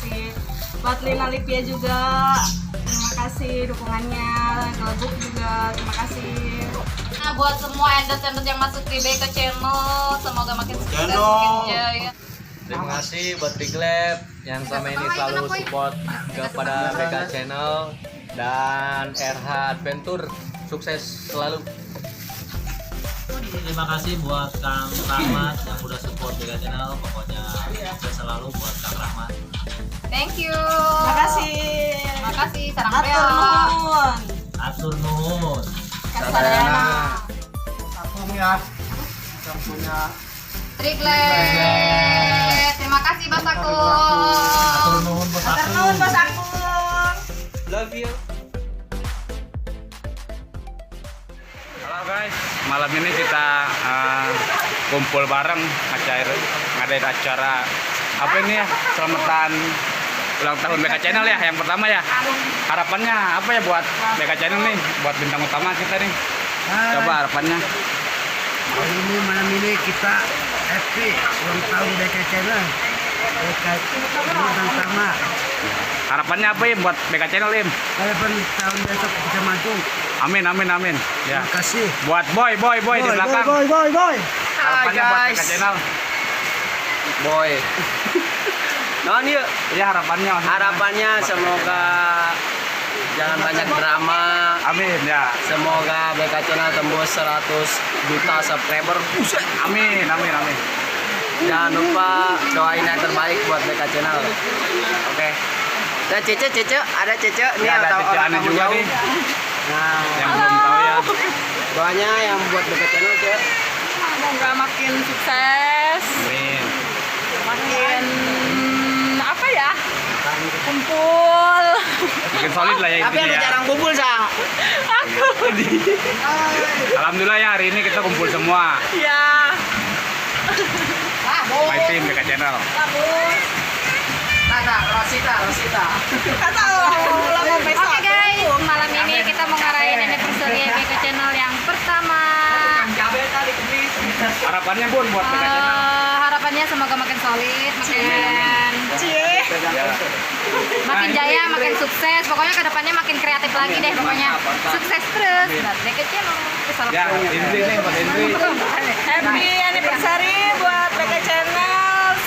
kasih buat Lina Livia juga, terima kasih dukungannya. Gelebuk juga terima kasih. Nah, buat semua endorse yang masuk di BK Channel, semoga makin sukses, makin jaya. Terima kasih buat Big Lab yang selama ini selalu support kepada BK Channel dan RH Adventure. Sukses selalu. Terima kasih buat Kang Rahmat yang udah support BK Channel. Pokoknya sukses selalu buat Kang Rahmat. Thank you. Terima kasih. Terima kasih. Sarang Atur Bel. nuhun. Atur nuhun. Kasarana. Triplet. Terima kasih Bos Akung. Atur nuhun Bos Atur Akung. nuhun Bos Akung. Love you. Halo guys, malam ini kita kumpul bareng ngadain acara apa ini ya, selamatan ulang tahun BK Channel ya, yang pertama ya. Harapannya apa ya buat BK Channel nih, buat bintang utama kita nih? Coba harapannya. Hari ini malam ini kita happy ulang tahun BK Channel. BK bintang utama. Harapannya apa ya buat BK Channel, Im? Harapan tahun besok bisa maju. Amin, amin, amin. Ya. Terima kasih. Buat boy di belakang. Boy. Harapannya buat BK Channel. Boy. Non yuk. Iya harapannya. maksudnya. Harapannya semoga jangan banyak drama. Amin ya. Semoga BK Channel tembus 100 juta subscriber. Buset. Amin, amin, amin. Jangan lupa doain yang terbaik buat BK Channel. Oke. Dan Cece, ada Cece nih Ya, ada atau Cece orang Ani kamu juga jauh. nih. Nah, Yang belum tahu ya. doanya yang buat BK Channel Cece. Semoga makin sukses, Amin. makin apa ya? Kumpul. Makin solid lah ya Tapi intinya yang ya. jarang kumpul, Sang. Alhamdulillah ya hari ini kita kumpul semua. Ya. My team BK Channel. Nah, Rosita. Nggak tahu. Lama besok. Oke guys, malam ini kita mau ngarahin anniversary BK Channel yang pertama. Harapannya Bun buat BK Channel. Harapannya semoga makin solid, makin jaya, makin sukses. Pokoknya kedepannya makin kreatif lagi deh. Pokoknya sukses terus. Dan BK Channel. Ya, Indri nih buat Indri. Happy anniversary buat BK Channel.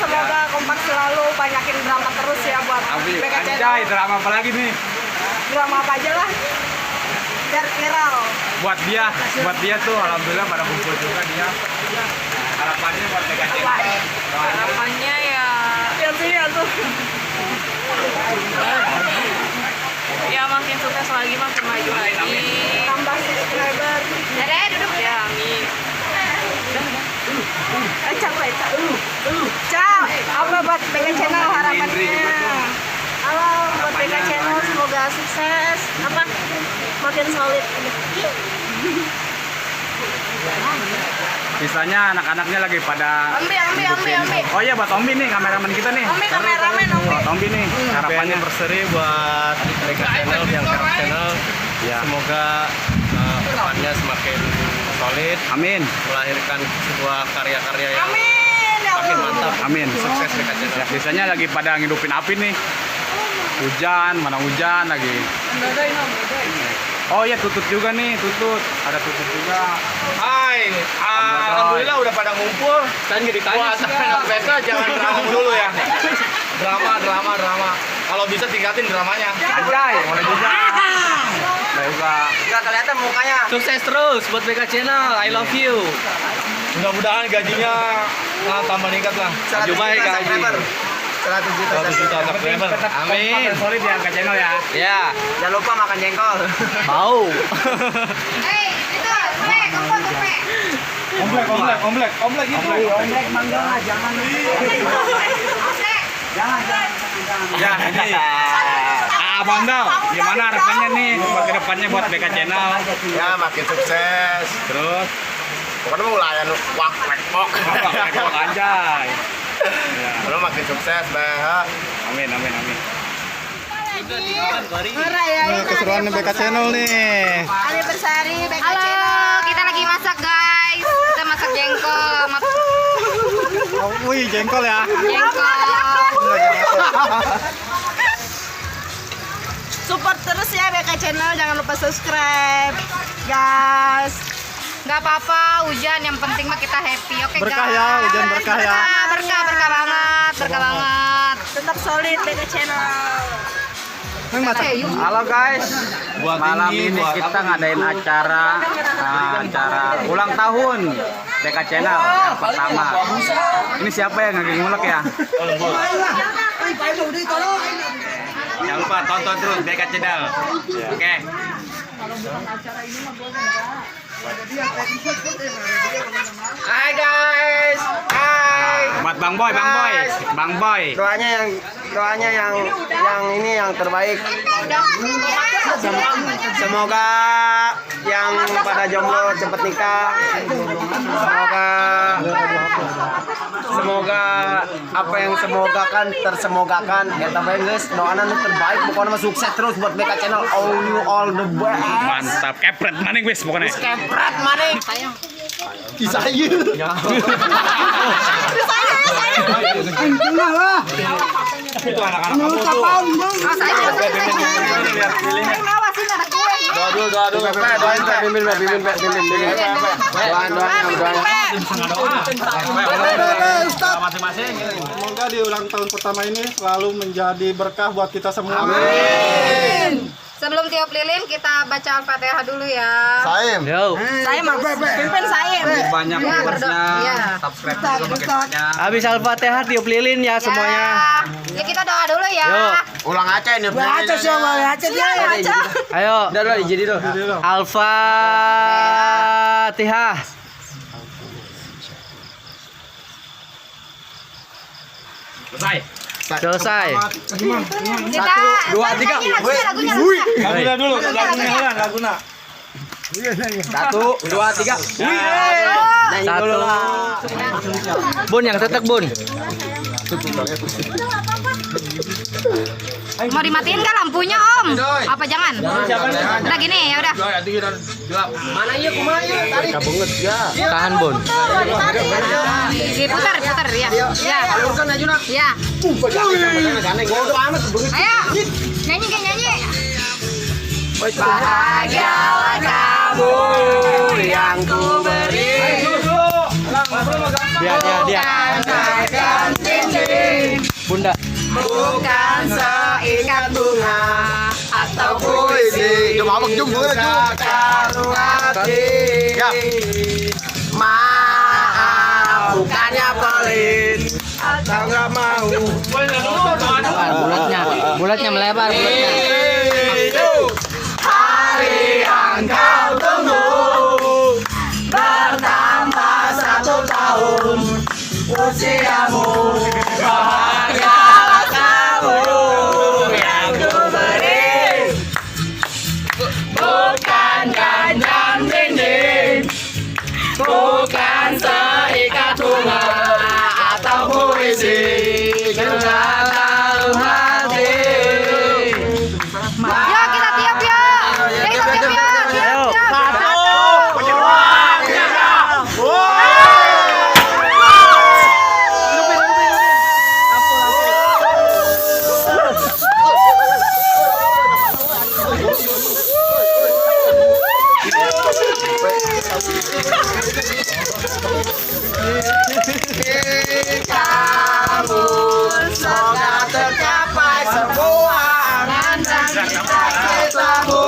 Semoga kompak selalu, banyakin drama terus ya buat Amin. BK Anjay, Channel. drama apa lagi nih? Drama apa aja lah. Biar viral. Buat dia tuh alhamdulillah pada kumpul juga dia. Harapannya buat BK Channel. Harapannya ya. Ya sih ya tuh. Ya makin sukses lagi, makin maju lagi. Tambah subscriber. Dede duduk. Ya amin. Capek. Ciao. Apa buat BK Channel harapannya? Halo buat BK Channel, semoga sukses. Apa? Makin solid. Sisanya anak-anaknya lagi pada Ombi. Oh iya buat Ombi nih kameramen kita nih. Ombi kameramen, Ombi. Buat Ombi nih harapannya. Anniversary buat BK Channel yang Karang Channel. Ya. Semoga kedepannya semakin solid, Amin. melahirkan sebuah karya-karya yang Amin ya makin Allah. mantap. Amin. Sukses BK Channel. Ya, sisanya lagi pada ngidupin api nih. Hujan, mana hujan lagi. Oh iya tutut juga nih, tutut. Ada tutut juga. Hai, alhamdulillah udah pada ngumpul. Dan jadi tanya anak BK jangan drama dulu ya. Drama. Kalau bisa tingkatin dramanya. Anjay, boleh juga. Boleh juga. Nggak kelihatan mukanya. Sukses terus buat BK Channel. I love you. Mudah-mudahan gajinya tambah meningkat lah. Maju baik gaji. 100 juta subscriber. Amin. Kompak dan solid ya BK Channel ya. Ya, jangan lupa makan jengkol. Mau. Hei, itu, gepek. Omlek gitu. Omlek mangga jangan. Ya ini. Abang Dal, gimana harapannya nih buat kedepannya buat BK Channel? Ya makin sukses. Terus, Pokoknya mau layan wah rekpok. anjay. Ya, Lo makin sukses bah. amin. Keseruan BK Channel nih. Anniversary BK Halo, Channel. kita lagi masak guys. Kita masak jengkol sama Wih jengkol ya. jengkol. Channel, jangan lupa subscribe, guys. Nggak apa-apa, hujan yang penting mah kita happy. Oke, Berkah guys. ya, hujan berkah ya. Berkah banget, berkah banget. Tetap solid BK Channel. Halo guys, malam ini kita ngadain acara ulang tahun BK Channel yang pertama. Ini siapa yang lagi ngulek ya? Jangan lupa tonton terus BK Channel. Oke. Hai guys. Hai. Buat Bang Boy. Doanya yang ini yang terbaik. Semoga yang pada jomblo cepat nikah. Semoga apa yang semogakan tersemogakan. Eta bae geus doana nu terbaik pokoknya mah sukses terus buat BK Channel. All you all the best. Mantap, kepret maning wis pokoknya. Kepret maning. Isayu. Itu anak-anak kamu tuh. Semoga di ulang tahun pertama ini selalu menjadi berkah buat kita semua. Sebelum tiup lilin kita baca Al-Fatihah dulu ya. Saim. Saya mau pimpin saya. Banyak Ya, viewersnya, ya. subscribe juga makin banyak. Habis Al-Fatihah tiup lilin ya semuanya. Ya kita doa dulu ya. Yuk. Ulang aja ini. Baca semua, baca dia. Ayo. Udah jadi dulu. Al-Fatihah. Selesai. Kita 1, 2, 3. lagunya. Lagunya dulu, lagunya. 1, 2, 3. Nyanyi dulu lah. Bun yang tetek Bun. Mau dimatiin nggak lampunya Om? Apa jangan? Udah gini ya udah. Mana iya kumaha tarik. Kabunget ya. Tahan Bun. Diputar ya. Ya. Alurkan ajuna. Ya. Bodoh amat begitu. Ayo. Nyanyi. Bahagialah kamu yang ku beri. Dia. Bunda. Bukan seikat bunga atau puisi hati. Maaf, bukannya pelit atau nggak mau. Bulatnya melebar bulatnya. Hari yang kau tunggu bertambah 1 tahun usiamu. Bahagialah kamu yang ku beri, bukan ganjang dinding, bukan seikat bunga atau puisi dalam hati. Yuk kita tiup yuk. Tiup. Kamu semoga tercapai semua cita-citamu.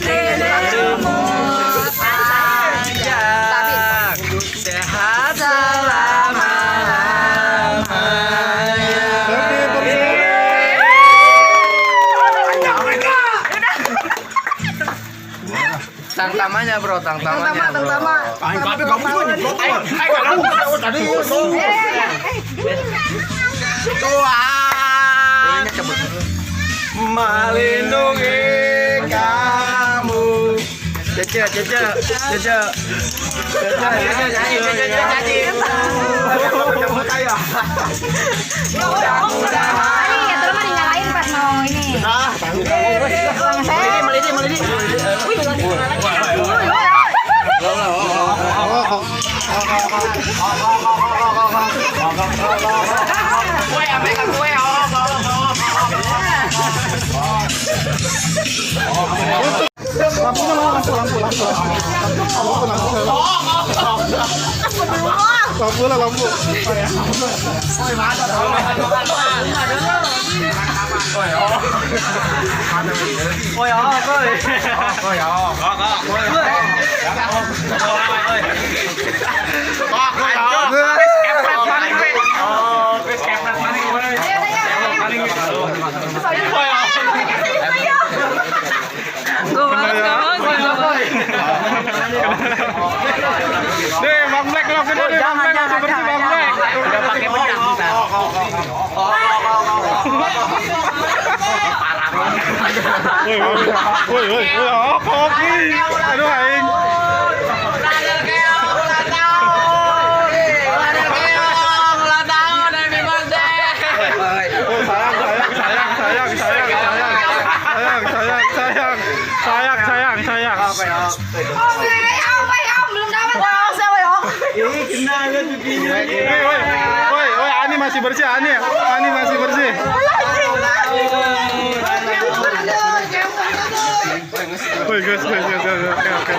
Dirimu panjang, sehat selama-lamanya. Tang tamanya bro. Tuhan melindungi kamu. Cece. Mudah-mudahan. Ya terus mah dinyalain pas mau ini. Melidi. Lampunya mana? Lampu. Lampu lah lampu. Nih, Bang Black lo gede nih, Bang Black langsung bersih Bang Black. Udah pakai bedak kita. Woi, kopi. Aduh aing. Sayang. Apa ya? Belum dapat. Woi, Ani masih bersih, Ani masih bersih. Woi, guys. Oke.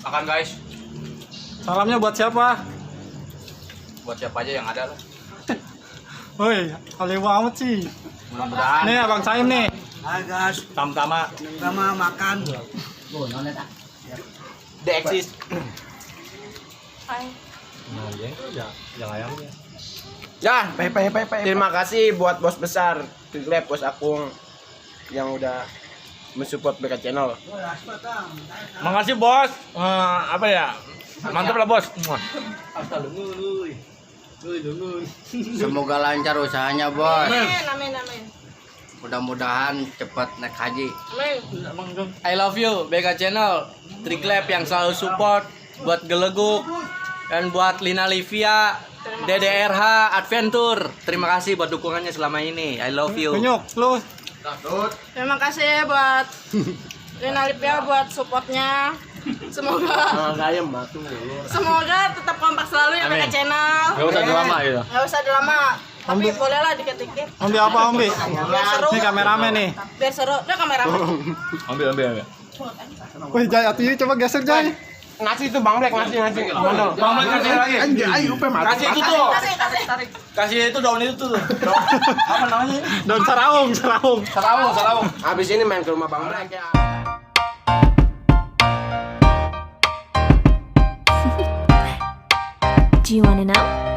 Makan guys. Salamnya buat siapa? Buat siapa aja yang ada lah. Woi, alewa amat sih. Mudah-mudahan. Nih Abang Saim nih. Hai guys, Tama-tama. sama makan. The exist. Ya, terima kasih buat bos besar Triglab, bos Akung yang udah mensupport BK Channel. Makasih bos. Apa ya? Mantap lah bos. Semoga lancar usahanya, bos. Amin. Mudah-mudahan cepat naik haji. Amin. I love you BK Channel. Triglab yang selalu support buat Geleguk dan buat Lina Livia, DDRH Adventure. Terima kasih buat dukungannya selama ini. I love you. Penyuk, lu. Terima kasih buat Lina Livia buat supportnya. Semoga tetap kompak selalu ya BK Channel. Gak usah drama gitu. Nggak usah drama. Tapi bolehlah dikit-dikit. Ombi apa, Ombi? Biar seru. Ini kameramen nih. Biar seru. Dia kameramen. Ambil. Wih, Jai, ini coba geser, Jai. Ngasih itu Bang Black, ngasih. Mandol. Bang Black kasih lagi. Kasih itu tuh. Kasih. Kasih itu daun itu tuh. Apa namanya? Daun saraung. Sarawung. Habis ini main ke rumah Bang Black ya. Do you want to know?